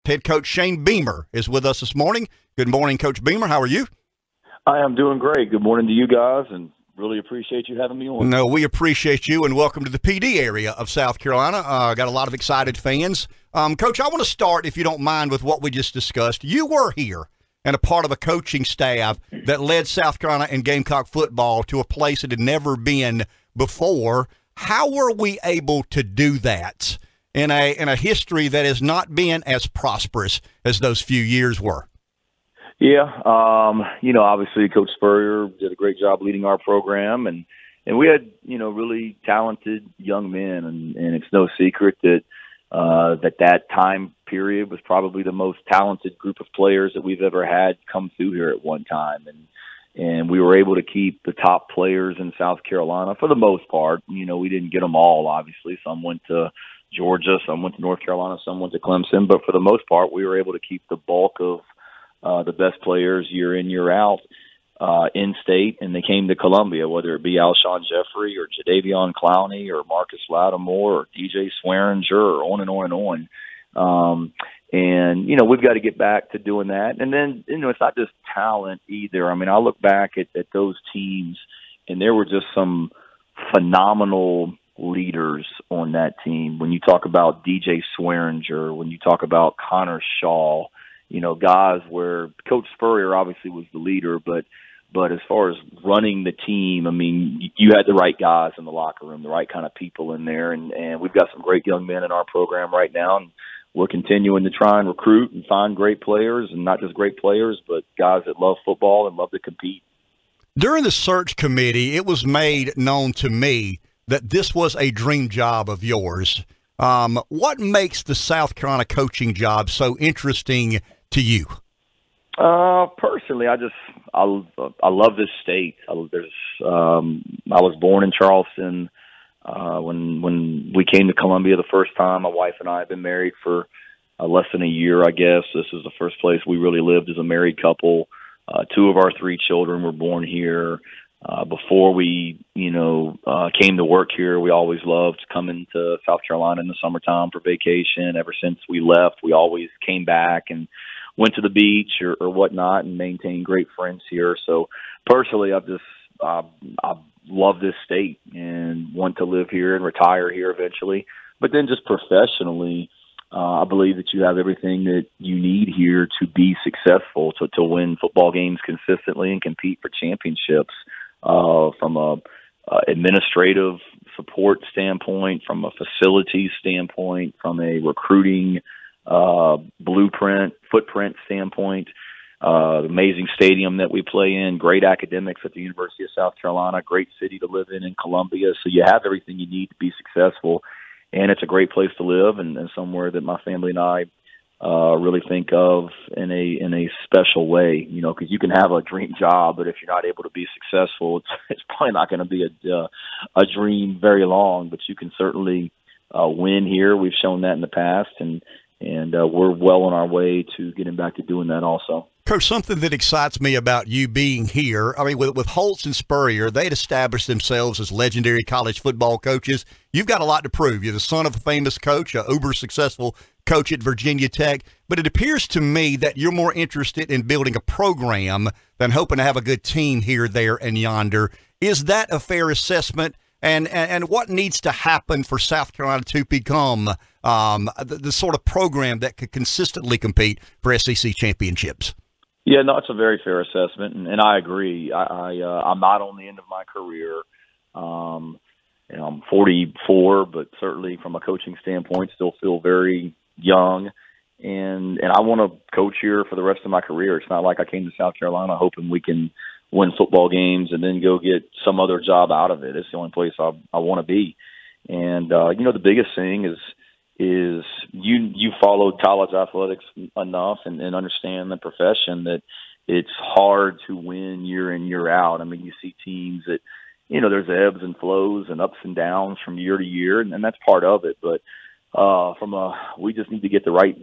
Head coach Shane Beamer is with us this morning. Good morning, Coach Beamer. How are you? I am doing great. Good morning to you guys, and really appreciate you having me on. No, we appreciate you, and welcome to the PD area of South Carolina. Got a lot of excited fans. Coach, I want to start, if you don't mind, with what we just discussed. You were here and a part of a coaching staff that led South Carolina and Gamecock football to a place it had never been before. How were we able to do that in a history that has not been as prosperous as those few years were? Yeah, obviously Coach Spurrier did a great job leading our program, and we had, really talented young men, and it's no secret that that time period was probably the most talented group of players that we've ever had come through here at one time, and we were able to keep the top players in South Carolina for the most part. We didn't get them all, obviously. Some went to Georgia, some went to North Carolina, some went to Clemson, but for the most part, we were able to keep the bulk of the best players year in, year out in state, and they came to Columbia, whether it be Alshon Jeffrey or Jadeveon Clowney or Marcus Lattimore or DJ Swearinger or on and on and on. We've got to get back to doing that. And then, it's not just talent either. I mean, I look back at those teams, and there were just some phenomenal leaders on that team. When you talk about DJ Swearinger, when you talk about Connor Shaw, guys where Coach Spurrier obviously was the leader, but as far as running the team, I mean, you had the right guys in the locker room, the right kind of people in there, and we've got some great young men in our program right now, and we're continuing to try and recruit and find great players, and not just great players, but guys that love football and love to compete. During the search committee, it was made known to me that this was a dream job of yours. What makes the South Carolina coaching job so interesting to you? Personally, I love this state. I was born in Charleston. When we came to Columbia the first time, my wife and I have been married for less than a year, I guess. This is the first place we really lived as a married couple. 2 of our 3 children were born here. Before we, came to work here, we always loved coming to South Carolina in the summertime for vacation. Ever since we left, we always came back and went to the beach or whatnot, and maintained great friends here. So personally, I love this state and want to live here and retire here eventually. But then just professionally, I believe that you have everything that you need here to be successful, to win football games consistently and compete for championships. From a administrative support standpoint, from a facilities standpoint, from a recruiting footprint standpoint, amazing stadium that we play in, great academics at the University of South Carolina, great city to live in Columbia. So you have everything you need to be successful, and it's a great place to live, and somewhere that my family and I really think of in a special way, because you can have a dream job, but if you're not able to be successful, it's probably not going to be a dream very long, but you can certainly win here. We've shown that in the past, and we're well on our way to getting back to doing that also. Coach, something that excites me about you being here, I mean, with Holtz and Spurrier, they'd established themselves as legendary college football coaches. You've got a lot to prove. You're the son of a famous coach, a uber-successful coach at Virginia Tech, but it appears to me that you're more interested in building a program than hoping to have a good team here, there, and yonder. Is that a fair assessment? And what needs to happen for South Carolina to become the sort of program that could consistently compete for SEC championships? Yeah, no, it's a very fair assessment, and I agree. I'm not on the end of my career. I'm 44, but certainly from a coaching standpoint, still feel very young. And I want to coach here for the rest of my career. It's not like I came to South Carolina hoping we can win football games and then go get some other job out of it. It's the only place I want to be. And the biggest thing is you follow college athletics enough and understand the profession that it's hard to win year in, year out. I mean, you see teams that, there's ebbs and flows and ups and downs from year to year, and that's part of it. But we just need to get I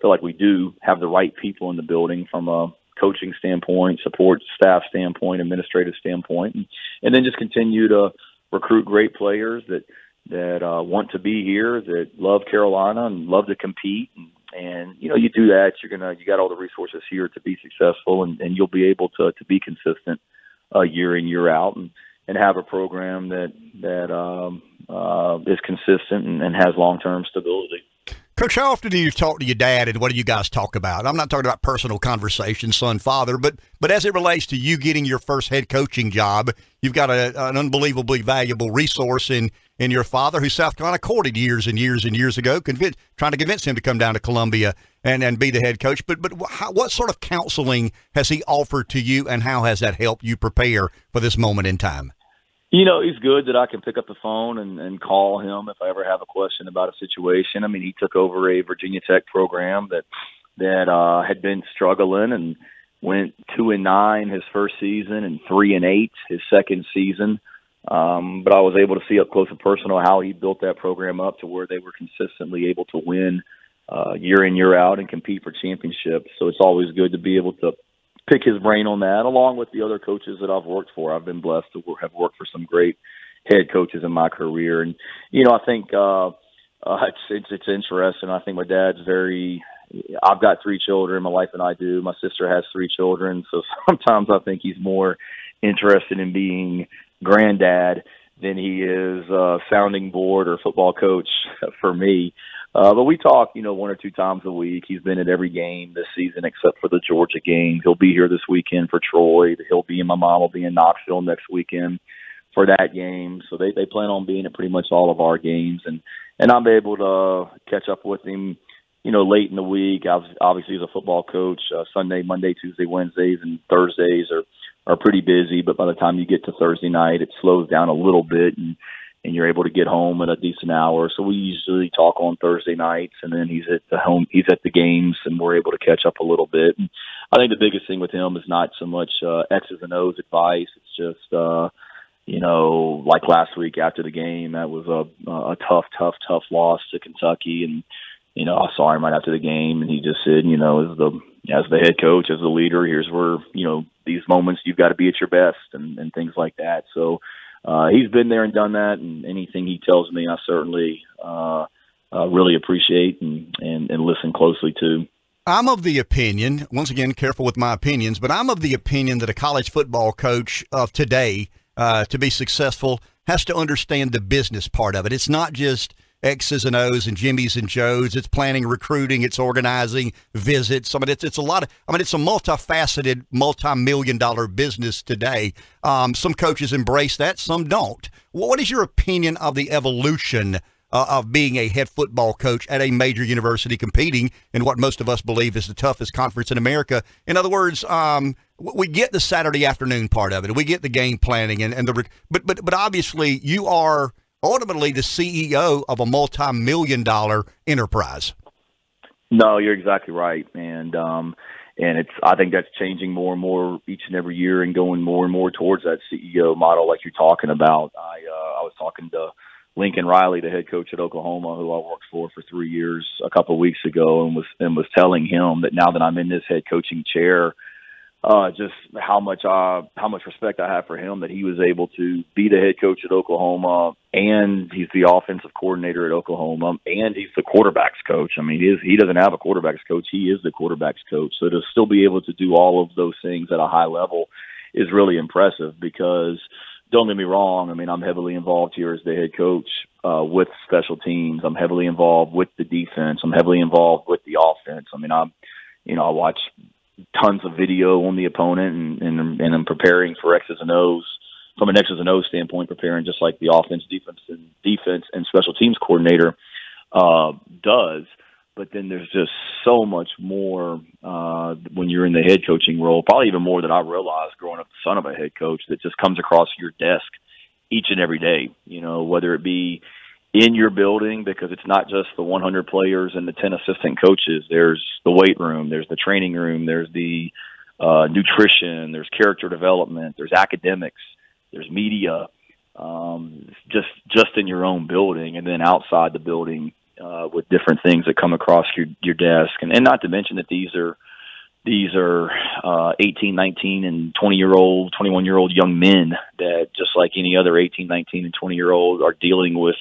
feel like we do have the right people in the building from a coaching standpoint, support staff standpoint, administrative standpoint, and then just continue to recruit great players that want to be here, that love Carolina and love to compete, And you do that, you got all the resources here to be successful, and you'll be able to be consistent year in, year out, and have a program that is consistent and has long-term stability. Coach, how often do you talk to your dad, and what do you guys talk about? I'm not talking about personal conversations, son, father, but as it relates to you getting your first head coaching job, you've got an unbelievably valuable resource in your father, who South Carolina courted years and years and years ago, trying to convince him to come down to Columbia and be the head coach. But what sort of counseling has he offered to you, and how has that helped you prepare for this moment in time? He's good that I can pick up the phone and call him if I ever have a question about a situation. I mean, he took over a Virginia Tech program that had been struggling, and went 2-9 his first season and 3-8 his second season. But I was able to see up close and personal how he built that program up to where they were consistently able to win year in, year out and compete for championships. So it's always good to be able to pick his brain on that, along with the other coaches that I've worked for. I've been blessed to have worked for some great head coaches in my career. And, I think it's interesting. I think my dad's I've got 3 children, my wife and I do. My sister has 3 children. So sometimes I think he's more interested in being granddad than he is sounding board or football coach for me. But we talk, 1 or 2 times a week. He's been at every game this season except for the Georgia game. He'll be here this weekend for Troy. My mom will be in Knoxville next weekend for that game. So they plan on being at pretty much all of our games. And I'm able to catch up with him, late in the week. Obviously, as a football coach, Sunday, Monday, Tuesday, Wednesdays, and Thursdays are pretty busy. But by the time you get to Thursday night, it slows down a little bit, and you're able to get home at a decent hour. So we usually talk on Thursday nights, and then he's at the games, and we're able to catch up a little bit. And I think the biggest thing with him is not so much X's and O's advice. It's just, like last week after the game, that was a tough loss to Kentucky. And, I saw him right after the game, and he just said, as the head coach, as the leader, here's where, these moments you've got to be at your best, and things like that. So, he's been there and done that, and anything he tells me, I certainly really appreciate and listen closely to. I'm of the opinion, once again, careful with my opinions, but I'm of the opinion that a college football coach of today, to be successful, has to understand the business part of it. It's not just X's and O's and Jimmy's and Joe's. It's planning, recruiting, it's organizing visits. It's a lot of, it's a multifaceted, multi-million-dollar business today. Some coaches embrace that, some don't. What is your opinion of the evolution of being a head football coach at a major university, competing in what most of us believe is the toughest conference in America? In other words, we get the Saturday afternoon part of it. We get the game planning but obviously you are ultimately the CEO of a multi-million-dollar enterprise. No, you're exactly right, and I think that's changing more and more each and every year, and going more and more towards that CEO model, like you're talking about. I was talking to Lincoln Riley, the head coach at Oklahoma, who I worked for 3 years, a couple of weeks ago, and was telling him that now that I'm in this head coaching chair, just how much respect I have for him, that he was able to be the head coach at Oklahoma, and he's the offensive coordinator at Oklahoma, and he's the quarterback's coach. I mean, he doesn't have a quarterback's coach. He is the quarterback's coach. So to still be able to do all of those things at a high level is really impressive, because don't get me wrong, I'm heavily involved here as the head coach with special teams. I'm heavily involved with the defense. I'm heavily involved with the offense. I watch tons of video on the opponent, and I'm preparing for X's and O's from an X's and O's standpoint, preparing just like the offense, defense, and special teams coordinator does. But then there's just so much more when you're in the head coaching role, probably even more than I realized growing up the son of a head coach, that just comes across your desk each and every day, whether it be in your building, because it's not just the 100 players and the 10 assistant coaches. There's the weight room, there's the training room, there's the nutrition, there's character development, there's academics, there's media, just in your own building, and then outside the building with different things that come across your desk. And not to mention that these are 18, 19, and 20-year-old, 21-year-old young men that, just like any other 18, 19, and 20-year-old, are dealing with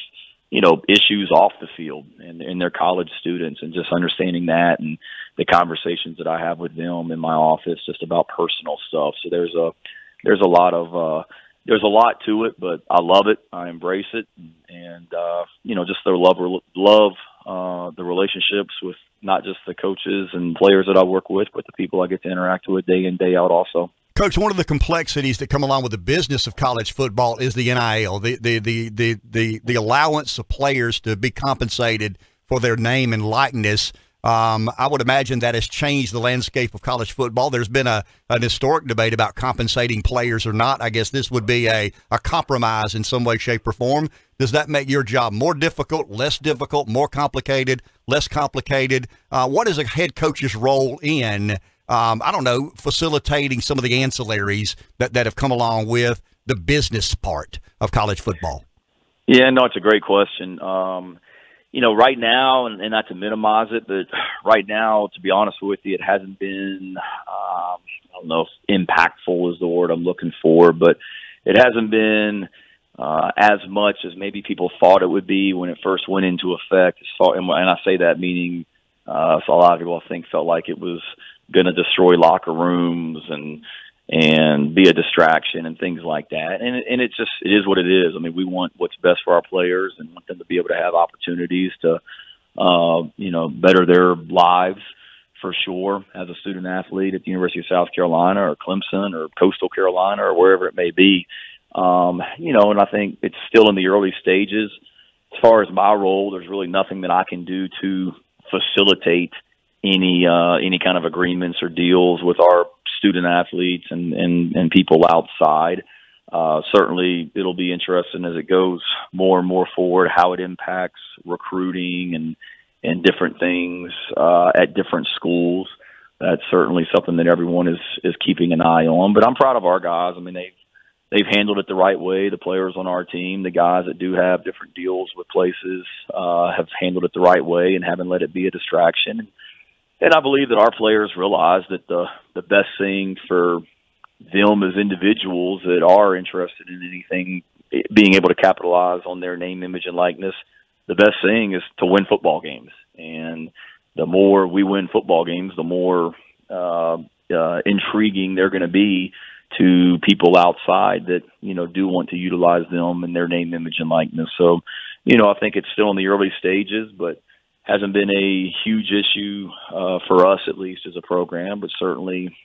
issues off the field and their college students, and just understanding that, and the conversations that I have with them in my office just about personal stuff. So there's a lot to it, but I love it. I embrace it. And just the love the relationships with not just the coaches and players that I work with, but the people I get to interact with day in, day out also. Coach, one of the complexities that come along with the business of college football is the NIL, the allowance of players to be compensated for their name and likeness. I would imagine that has changed the landscape of college football. There's been an historic debate about compensating players or not. I guess this would be a compromise in some way, shape, or form. Does that make your job more difficult, less difficult, more complicated, less complicated? What is a head coach's role in facilitating some of the ancillaries that have come along with the business part of college football? Yeah, no, it's a great question. Right now, and not to minimize it, but right now, to be honest with you, it hasn't been, I don't know if impactful is the word I'm looking for, but it hasn't been as much as maybe people thought it would be when it first went into effect. And I say that meaning so a lot of people, I think, felt like it was going to destroy locker rooms and be a distraction and things like that. And it is what it is. I mean, we want what's best for our players and want them to be able to have opportunities to, better their lives for sure as a student athlete at the University of South Carolina or Clemson or Coastal Carolina or wherever it may be. And I think it's still in the early stages. As far as my role, there's really nothing that I can do to facilitate any kind of agreements or deals with our student athletes and people outside. Certainly it'll be interesting as it goes more and more forward, how it impacts recruiting and different things at different schools. That's certainly something that everyone is keeping an eye on. But I'm proud of our guys. I mean, they've handled it the right way. The players on our team, the guys that do have different deals with places, have handled it the right way and haven't let it be a distraction. And I believe that our players realize that the best thing for them as individuals that are interested in anything, being able to capitalize on their name, image, and likeness, the best thing is to win football games. And the more we win football games, the more intriguing they're going to be to people outside that, do want to utilize them and their name, image, and likeness. So, I think it's still in the early stages, but hasn't been a huge issue for us, at least as a program, but certainly,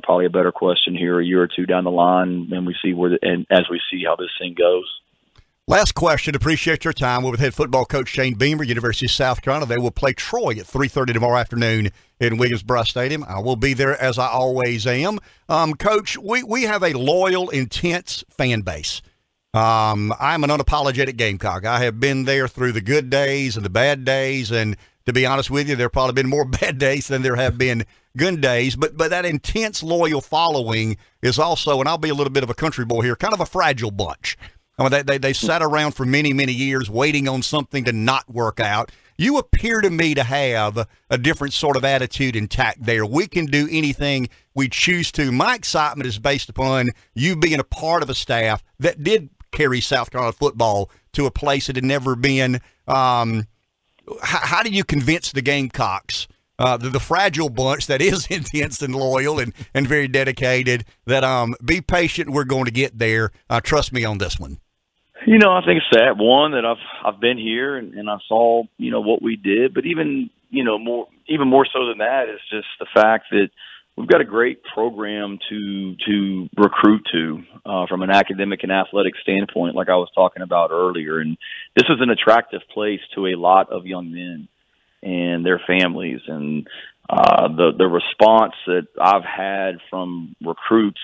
probably a better question here a year or two down the line, and as we see how this thing goes. Last question. Appreciate your time. We're with head football coach Shane Beamer, University of South Carolina. They will play Troy at 3:30 tomorrow afternoon in Williams-Brice Stadium. I will be there as I always am. Coach, we have a loyal, intense fan base. I'm an unapologetic Gamecock. I have been there through the good days and the bad days, and to be honest with you, there have probably been more bad days than there have been good days. But that intense, loyal following is also, and I'll be a little bit of a country boy here, kind of a fragile bunch. I mean, they sat around for many, many years waiting on something to not work out. You appear to me to have a different sort of attitude and tact there. We can do anything we choose to. My excitement is based upon you being a part of a staff that did carry South Carolina football to a place it had never been. How do you convince the Gamecocks, the fragile bunch that is intense and loyal and very dedicated, that be patient, we're going to get there. Trust me on this one. I think it's that one that I've been here and I saw, what we did, but even more so than that is just the fact that we've got a great program to recruit to from an academic and athletic standpoint, like I was talking about earlier. And this is an attractive place to a lot of young men and their families. And the response that I've had from recruits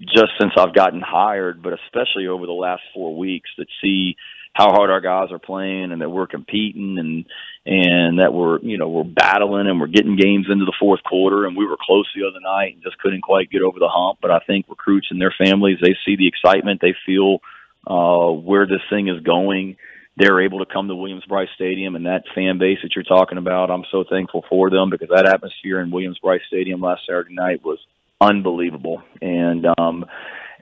just since I've gotten hired, but especially over the last 4 weeks, that see how hard our guys are playing and that we're competing and that we're battling and we're getting games into the fourth quarter, and we were close the other night and just couldn't quite get over the hump. But I think recruits and their families, they see the excitement, they feel where this thing is going. They're able to come to Williams-Brice Stadium, and that fan base that you're talking about, I'm so thankful for them, because that atmosphere in Williams-Brice Stadium last Saturday night was unbelievable. And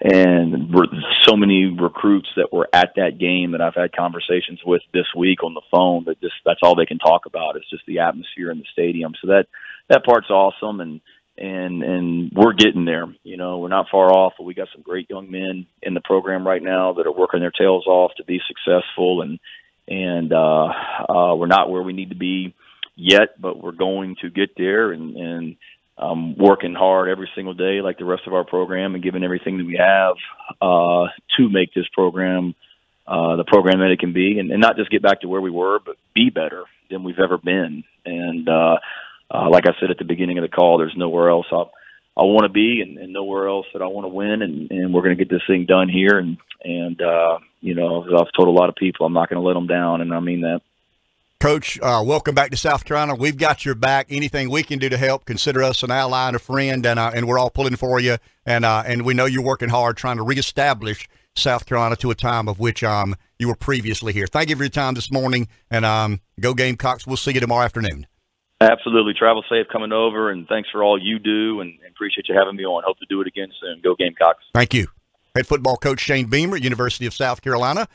so many recruits that were at that game that I've had conversations with this week on the phone that that's all they can talk about is just the atmosphere in the stadium. So that part's awesome, and we're getting there. You know, we're not far off, but we got some great young men in the program right now that are working their tails off to be successful, and we're not where we need to be yet, but we're going to get there, and working hard every single day like the rest of our program and giving everything that we have to make this program the program that it can be, and not just get back to where we were, but be better than we've ever been. And like I said at the beginning of the call, there's nowhere else I want to be, and nowhere else that I want to win, and we're going to get this thing done here. And you know, as I've told a lot of people, I'm not going to let them down, and I mean that. Coach, welcome back to South Carolina. We've got your back. Anything we can do to help, consider us an ally and a friend, and we're all pulling for you. And we know you're working hard trying to reestablish South Carolina to a time of which you were previously here. Thank you for your time this morning, and go Gamecocks. We'll see you tomorrow afternoon. Absolutely. Travel safe coming over, and thanks for all you do, and appreciate you having me on. Hope to do it again soon. Go Gamecocks. Thank you. Head football coach Shane Beamer, University of South Carolina.